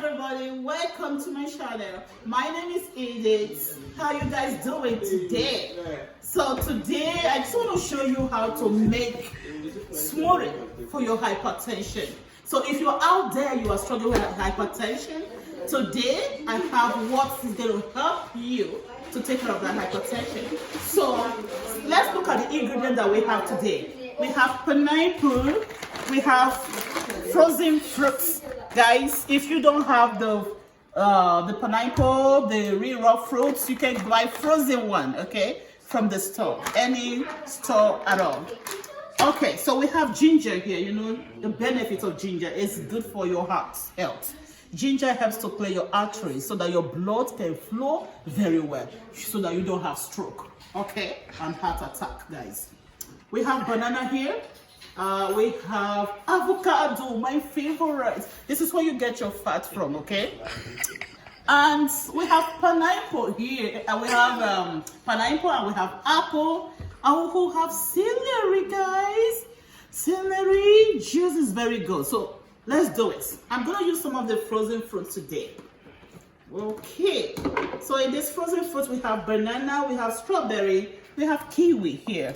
everybody, welcome to my channel. My name is Edith. How you guys doing today? So today I just want to show you how to make smoothie for your hypertension. So if you're out there, you are struggling with hypertension, today I have what is going to help you to take care of that hypertension. So let's look at the ingredients that we have today. We have pineapple, we have frozen fruits. Guys, if you don't have the pineapple, the real raw fruits, you can buy frozen one, okay, from the store, any store at all. Okay, so we have ginger here. You know, the benefit of ginger is good for your heart health. Ginger helps to clear your arteries so that your blood can flow very well, so that you don't have stroke, okay, and heart attack, guys. We have banana here. We have avocado, my favorite. This is where you get your fat from, okay? And we have pineapple here. And we have pineapple, and we have apple. And we have celery, guys. Celery juice is very good. So let's do it. I'm gonna use some of the frozen fruits today. Okay. So in this frozen fruit, we have banana, we have strawberry, we have kiwi here.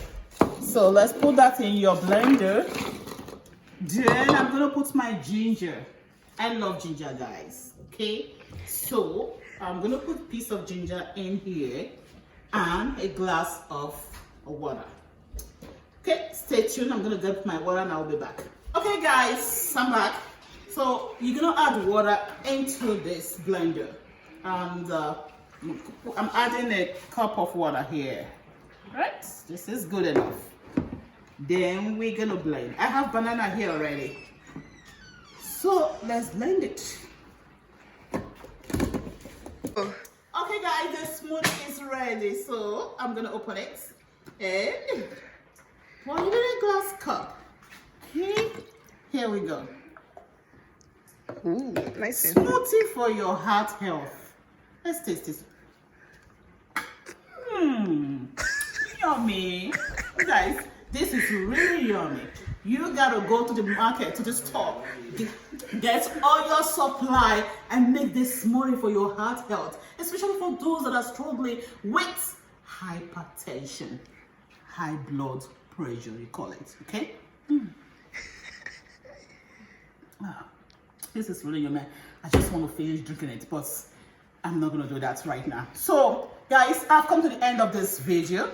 So let's put that in your blender. Then I'm gonna put my ginger. I love ginger, guys. Okay, so I'm gonna put a piece of ginger in here and a glass of water. Okay, stay tuned. I'm gonna get my water and I'll be back. Okay, guys, I'm back. So you're gonna add water into this blender, and I'm adding a cup of water here. Right, this is good enough. Then we're gonna blend. I have banana here already, so let's blend it. Okay, guys, the smoothie is ready, so I'm gonna open it and pour it in a glass cup. Okay, here we go. Ooh, nice. Smoothie for your heart health. Let's taste it. Yummy. Guys, this is really yummy. You gotta go to the market, to the store, get all your supply and make this smoothie for your heart health, especially for those that are struggling with hypertension, high blood pressure, you call it, okay? This is really yummy. I just want to finish drinking it, but I'm not gonna do that right now. So guys, I've come to the end of this video.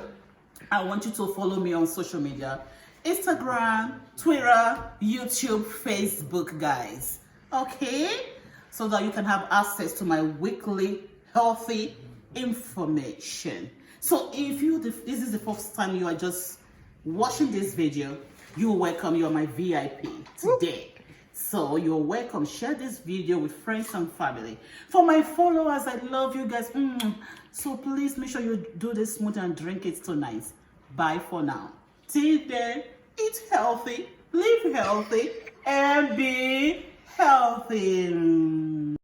I want you to follow me on social media: Instagram, Twitter, YouTube, Facebook, guys. Okay? So that you can have access to my weekly healthy information. So if this is the first time you are just watching this video, you're welcome. You're my VIP today. So you're welcome. Share this video with friends and family. For my followers, I love you guys. So please make sure you do this smoothie and drink it tonight. Bye for now. Till then, eat healthy, live healthy, and be healthy.